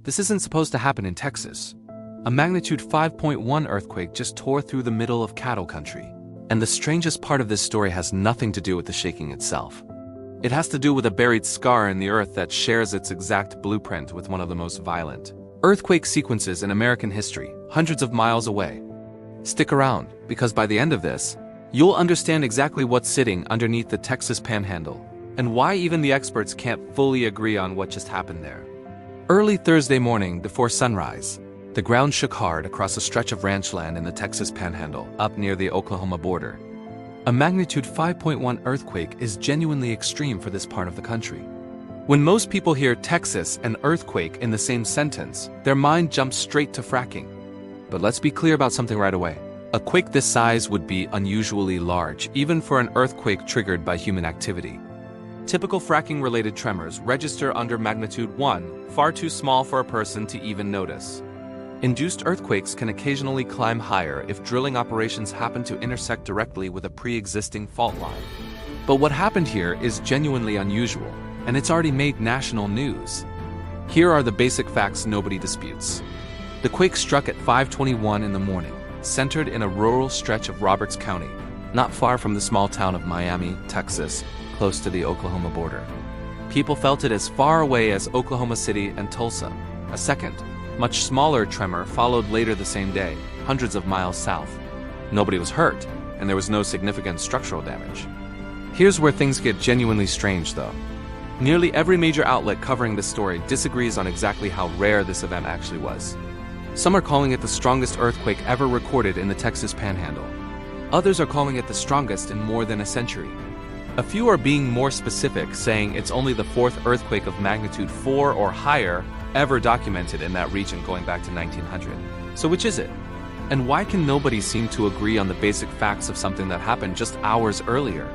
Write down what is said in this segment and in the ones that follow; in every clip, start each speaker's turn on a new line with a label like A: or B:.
A: This isn't supposed to happen in Texas. A magnitude 5.1 earthquake just tore through the middle of cattle country. And the strangest part of this story has nothing to do with the shaking itself. It has to do with a buried scar in the earth that shares its exact blueprint with one of the most violent earthquake sequences in American history, hundreds of miles away. Stick around, because by the end of this, you'll understand exactly what's sitting underneath the Texas Panhandle, and why even the experts can't fully agree on what just happened there. Early Thursday morning before sunrise, the ground shook hard across a stretch of ranch land in the Texas Panhandle, up near the Oklahoma border. A magnitude 5.1 earthquake is genuinely extreme for this part of the country. When most people hear Texas and earthquake in the same sentence, their mind jumps straight to fracking. But let's be clear about something right away. A quake this size would be unusually large, even for an earthquake triggered by human activity. Typical fracking-related tremors register under magnitude 1, far too small for a person to even notice. Induced earthquakes can occasionally climb higher if drilling operations happen to intersect directly with a pre-existing fault line. But what happened here is genuinely unusual, and it's already made national news. Here are the basic facts nobody disputes. The quake struck at 5:21 in the morning, centered in a rural stretch of Roberts County, not far from the small town of Miami, Texas, close to the Oklahoma border. People felt it as far away as Oklahoma City and Tulsa. A second, much smaller tremor followed later the same day, hundreds of miles south. Nobody was hurt, and there was no significant structural damage. Here's where things get genuinely strange, though. Nearly every major outlet covering this story disagrees on exactly how rare this event actually was. Some are calling it the strongest earthquake ever recorded in the Texas Panhandle. Others are calling it the strongest in more than a century. A few are being more specific, saying it's only the fourth earthquake of magnitude 4 or higher ever documented in that region going back to 1900. So which is it? And why can nobody seem to agree on the basic facts of something that happened just hours earlier?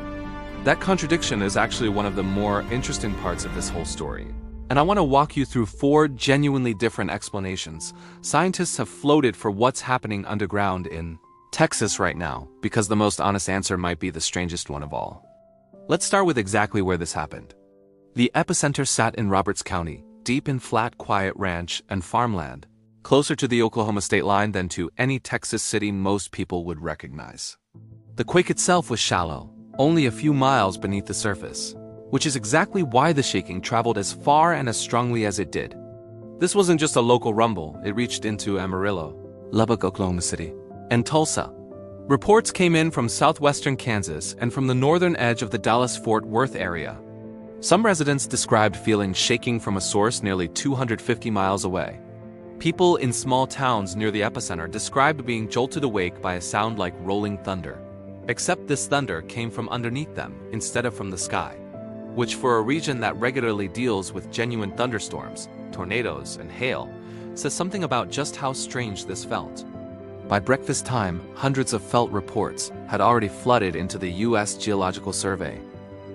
A: That contradiction is actually one of the more interesting parts of this whole story. And I want to walk you through 4 genuinely different explanations scientists have floated for what's happening underground in Texas right now, because the most honest answer might be the strangest one of all. Let's start with exactly where this happened. The epicenter sat in Roberts County, deep in flat, quiet ranch and farmland, closer to the Oklahoma state line than to any Texas city most people would recognize. The quake itself was shallow, only a few miles beneath the surface, which is exactly why the shaking traveled as far and as strongly as it did. This wasn't just a local rumble, it reached into Amarillo, Lubbock, Oklahoma City, and Tulsa. Reports came in from southwestern Kansas and from the northern edge of the Dallas-Fort Worth area. Some residents described feeling shaking from a source nearly 250 miles away. People in small towns near the epicenter described being jolted awake by a sound like rolling thunder. Except this thunder came from underneath them instead of from the sky, which for a region that regularly deals with genuine thunderstorms, tornadoes, and hail, says something about just how strange this felt. By breakfast time, hundreds of felt reports had already flooded into the U.S. Geological Survey.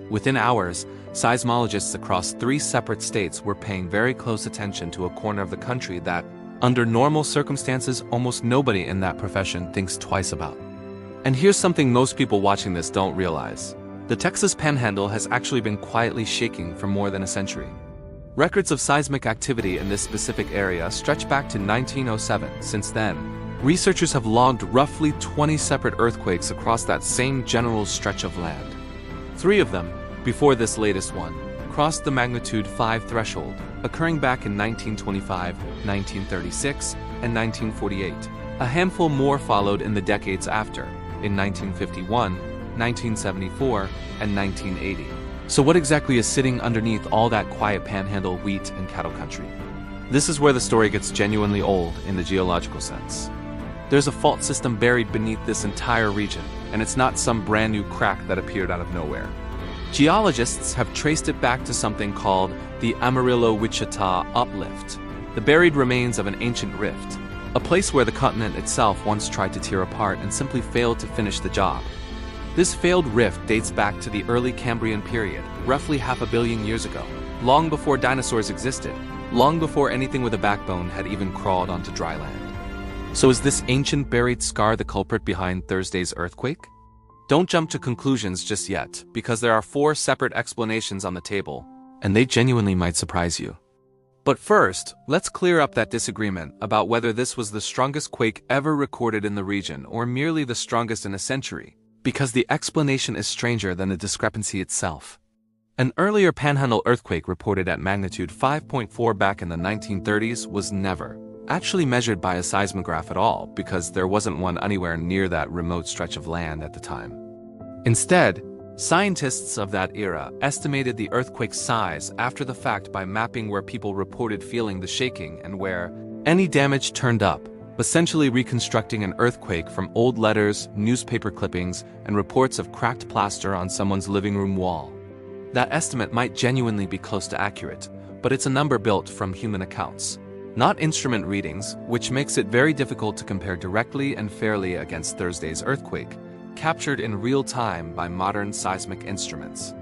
A: Within hours, seismologists across 3 separate states were paying very close attention to a corner of the country that, under normal circumstances, almost nobody in that profession thinks twice about. And here's something most people watching this don't realize. The Texas Panhandle has actually been quietly shaking for more than a century. Records of seismic activity in this specific area stretch back to 1907. Since then, researchers have logged roughly 20 separate earthquakes across that same general stretch of land. 3 of them, before this latest one, crossed the magnitude 5 threshold, occurring back in 1925, 1936, and 1948. A handful more followed in the decades after, in 1951, 1974, and 1980. So what exactly is sitting underneath all that quiet panhandle wheat and cattle country? This is where the story gets genuinely old in the geological sense. There's a fault system buried beneath this entire region, and it's not some brand new crack that appeared out of nowhere. Geologists have traced it back to something called the Amarillo-Wichita Uplift, the buried remains of an ancient rift, a place where the continent itself once tried to tear apart and simply failed to finish the job. This failed rift dates back to the early Cambrian period, roughly 500 million years ago, long before dinosaurs existed, long before anything with a backbone had even crawled onto dry land. So is this ancient buried scar the culprit behind Thursday's earthquake? Don't jump to conclusions just yet, because there are 4 separate explanations on the table, and they genuinely might surprise you. But first, let's clear up that disagreement about whether this was the strongest quake ever recorded in the region or merely the strongest in a century, because the explanation is stranger than the discrepancy itself. An earlier Panhandle earthquake reported at magnitude 5.4 back in the 1930s was never actually measured by a seismograph at all, because there wasn't one anywhere near that remote stretch of land at the time. Instead, scientists of that era estimated the earthquake's size after the fact by mapping where people reported feeling the shaking and where any damage turned up, essentially reconstructing an earthquake from old letters, newspaper clippings, and reports of cracked plaster on someone's living room wall. That estimate might genuinely be close to accurate, but it's a number built from human accounts, not instrument readings, which makes it very difficult to compare directly and fairly against Thursday's earthquake, captured in real time by modern seismic instruments.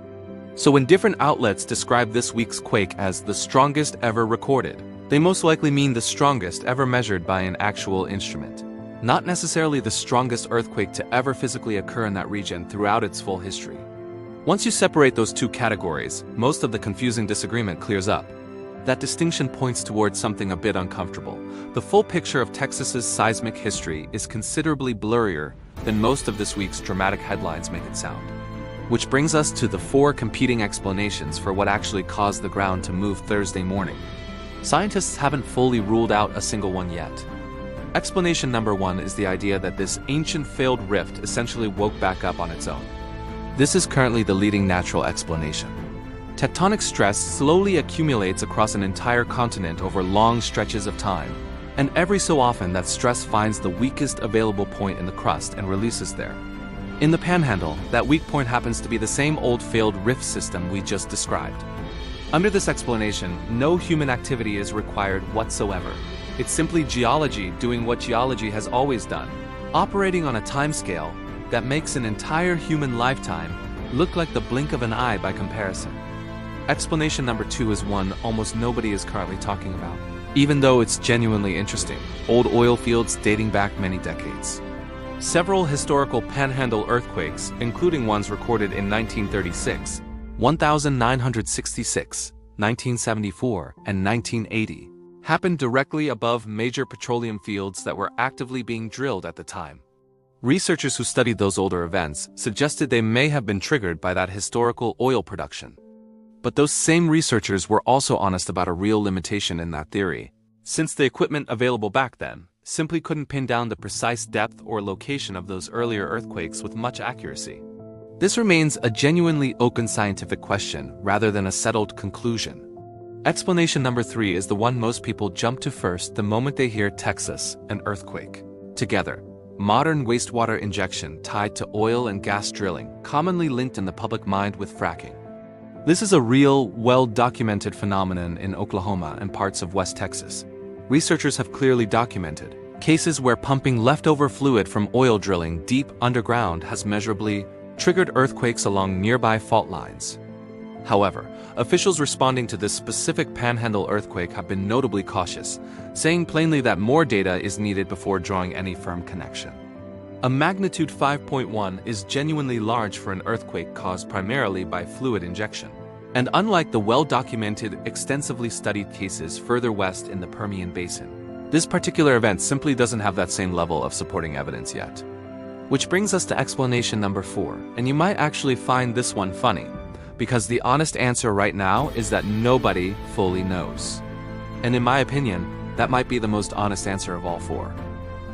A: So when different outlets describe this week's quake as the strongest ever recorded, they most likely mean the strongest ever measured by an actual instrument, not necessarily the strongest earthquake to ever physically occur in that region throughout its full history. Once you separate those two categories, most of the confusing disagreement clears up. That distinction points towards something a bit uncomfortable. The full picture of Texas's seismic history is considerably blurrier than most of this week's dramatic headlines make it sound. Which brings us to the 4 competing explanations for what actually caused the ground to move Thursday morning. Scientists haven't fully ruled out a single one yet. Explanation number 1 is the idea that this ancient failed rift essentially woke back up on its own. This is currently the leading natural explanation. Tectonic stress slowly accumulates across an entire continent over long stretches of time, and every so often that stress finds the weakest available point in the crust and releases there. In the Panhandle, that weak point happens to be the same old failed rift system we just described. Under this explanation, no human activity is required whatsoever. It's simply geology doing what geology has always done, operating on a timescale that makes an entire human lifetime look like the blink of an eye by comparison. Explanation number 2 is one almost nobody is currently talking about, even though it's genuinely interesting: old oil fields dating back many decades. Several historical Panhandle earthquakes, including ones recorded in 1936, 1966, 1974, and 1980, happened directly above major petroleum fields that were actively being drilled at the time. Researchers who studied those older events suggested they may have been triggered by that historical oil production. But those same researchers were also honest about a real limitation in that theory, since the equipment available back then simply couldn't pin down the precise depth or location of those earlier earthquakes with much accuracy. This remains a genuinely open scientific question rather than a settled conclusion. Explanation number 3 is the one most people jump to first the moment they hear Texas and earthquake. Together, modern wastewater injection tied to oil and gas drilling, commonly linked in the public mind with fracking. This is a real, well-documented phenomenon in Oklahoma and parts of West Texas. Researchers have clearly documented cases where pumping leftover fluid from oil drilling deep underground has measurably triggered earthquakes along nearby fault lines. However, officials responding to this specific Panhandle earthquake have been notably cautious, saying plainly that more data is needed before drawing any firm connection. A magnitude 5.1 is genuinely large for an earthquake caused primarily by fluid injection. And unlike the well-documented, extensively studied cases further west in the Permian Basin, this particular event simply doesn't have that same level of supporting evidence yet. Which brings us to explanation number 4, and you might actually find this one funny, because the honest answer right now is that nobody fully knows. And in my opinion, that might be the most honest answer of all 4.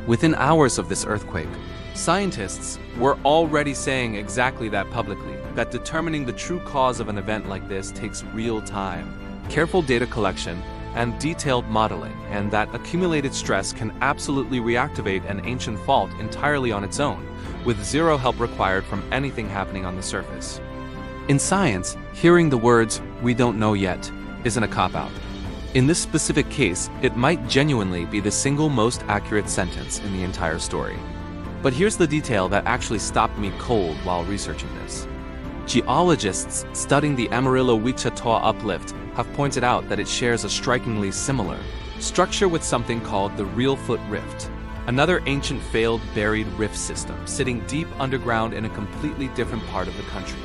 A: Within hours of this earthquake, scientists were already saying exactly that publicly, that determining the true cause of an event like this takes real time, careful data collection, and detailed modeling, and that accumulated stress can absolutely reactivate an ancient fault entirely on its own, with zero help required from anything happening on the surface. In science, hearing the words, "we don't know yet," isn't a cop-out. In this specific case, it might genuinely be the single most accurate sentence in the entire story. But here's the detail that actually stopped me cold while researching this. Geologists studying the Amarillo-Wichita uplift have pointed out that it shares a strikingly similar structure with something called the Reelfoot Rift, another ancient failed buried rift system sitting deep underground in a completely different part of the country.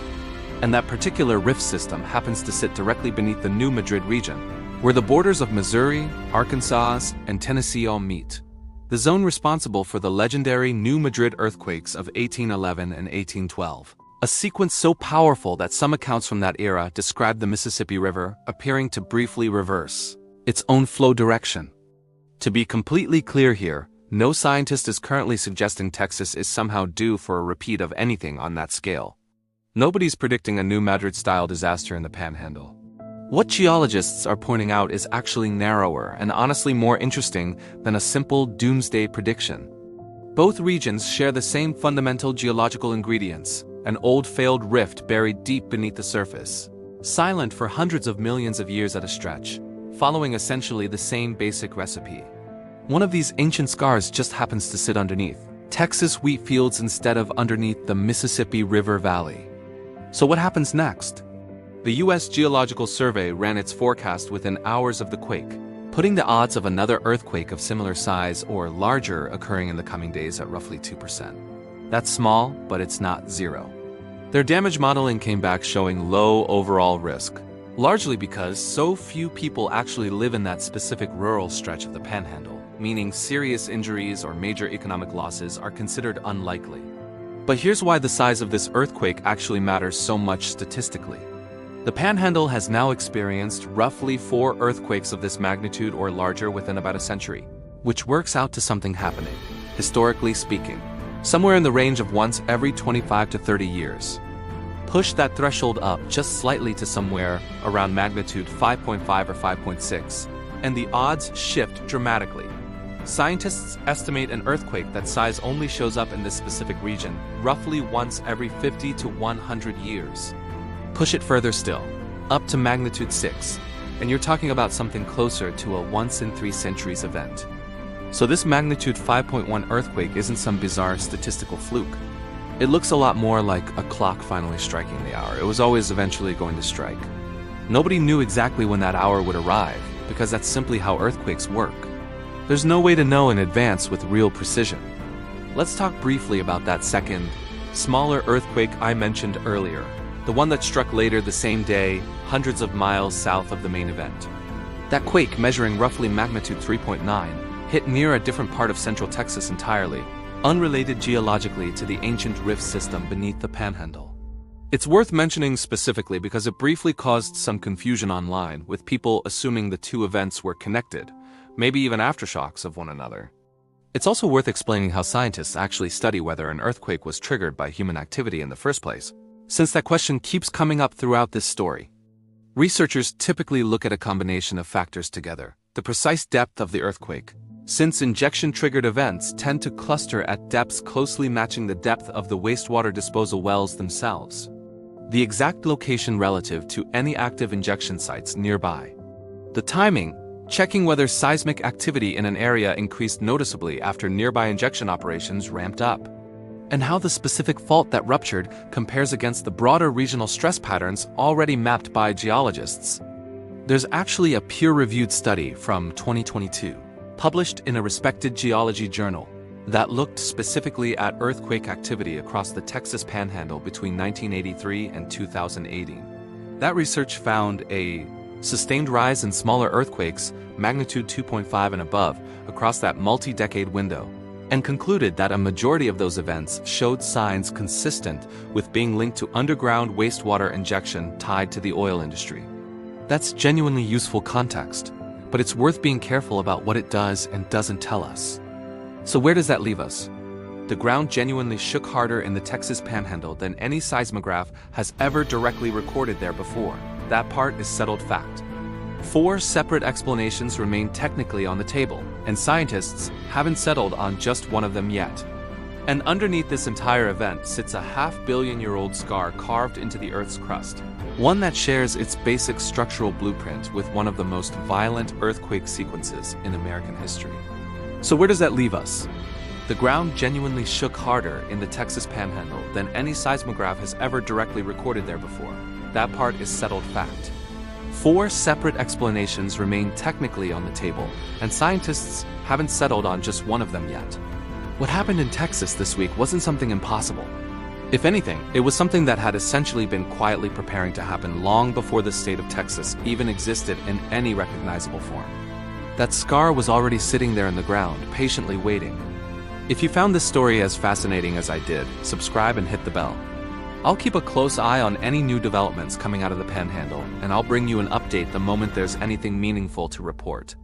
A: And that particular rift system happens to sit directly beneath the new Madrid region, where the borders of Missouri, Arkansas, and Tennessee all meet. The zone responsible for the legendary New Madrid earthquakes of 1811 and 1812. A sequence so powerful that some accounts from that era describe the Mississippi River appearing to briefly reverse its own flow direction. To be completely clear here, no scientist is currently suggesting Texas is somehow due for a repeat of anything on that scale. Nobody's predicting a new Madrid-style disaster in the Panhandle. What geologists are pointing out is actually narrower and honestly more interesting than a simple doomsday prediction. Both regions share the same fundamental geological ingredients, an old failed rift buried deep beneath the surface, silent for hundreds of millions of years at a stretch, following essentially the same basic recipe. One of these ancient scars just happens to sit underneath Texas wheat fields instead of underneath the Mississippi River Valley. So what happens next? The U.S. Geological Survey ran its forecast within hours of the quake, putting the odds of another earthquake of similar size or larger occurring in the coming days at roughly 2%. That's small, but it's not zero. Their damage modeling came back showing low overall risk, largely because so few people actually live in that specific rural stretch of the Panhandle, meaning serious injuries or major economic losses are considered unlikely. But here's why the size of this earthquake actually matters so much statistically. The Panhandle has now experienced roughly 4 earthquakes of this magnitude or larger within about a century, which works out to something happening, historically speaking, somewhere in the range of once every 25 to 30 years. Push that threshold up just slightly to somewhere around magnitude 5.5 or 5.6, and the odds shift dramatically. Scientists estimate an earthquake that size only shows up in this specific region roughly once every 50 to 100 years. Push it further still, up to magnitude 6, and you're talking about something closer to a once-in-3 centuries event. So this magnitude 5.1 earthquake isn't some bizarre statistical fluke. It looks a lot more like a clock finally striking the hour. It was always eventually going to strike. Nobody knew exactly when that hour would arrive, because that's simply how earthquakes work. There's no way to know in advance with real precision. Let's talk briefly about that second, smaller earthquake I mentioned earlier, the one that struck later the same day, hundreds of miles south of the main event. That quake, measuring roughly magnitude 3.9, hit near a different part of central Texas entirely, unrelated geologically to the ancient rift system beneath the Panhandle. It's worth mentioning specifically because it briefly caused some confusion online, with people assuming the two events were connected, maybe even aftershocks of one another. It's also worth explaining how scientists actually study whether an earthquake was triggered by human activity in the first place, since that question keeps coming up throughout this story. Researchers typically look at a combination of factors together: the precise depth of the earthquake, since injection-triggered events tend to cluster at depths closely matching the depth of the wastewater disposal wells themselves, the exact location relative to any active injection sites nearby, the timing, checking whether seismic activity in an area increased noticeably after nearby injection operations ramped up, and how the specific fault that ruptured compares against the broader regional stress patterns already mapped by geologists. There's actually a peer-reviewed study from 2022, published in a respected geology journal, that looked specifically at earthquake activity across the Texas Panhandle between 1983 and 2018. That research found a sustained rise in smaller earthquakes, magnitude 2.5 and above, across that multi-decade window, and concluded that a majority of those events showed signs consistent with being linked to underground wastewater injection tied to the oil industry. That's genuinely useful context, but it's worth being careful about what it does and doesn't tell us. So where does that leave us? The ground genuinely shook harder in the Texas Panhandle than any seismograph has ever directly recorded there before. That part is settled fact. 4 separate explanations remain technically on the table, and scientists haven't settled on just one of them yet. And underneath this entire event sits a half-billion-year-old scar carved into the Earth's crust, one that shares its basic structural blueprint with one of the most violent earthquake sequences in American history. So where does that leave us? The ground genuinely shook harder in the Texas Panhandle than any seismograph has ever directly recorded there before. That part is settled fact. 4 separate explanations remain technically on the table, and scientists haven't settled on just one of them yet. What happened in Texas this week wasn't something impossible. If anything, it was something that had essentially been quietly preparing to happen long before the state of Texas even existed in any recognizable form. That scar was already sitting there in the ground, patiently waiting. If you found this story as fascinating as I did, subscribe and hit the bell. I'll keep a close eye on any new developments coming out of the Panhandle, and I'll bring you an update the moment there's anything meaningful to report.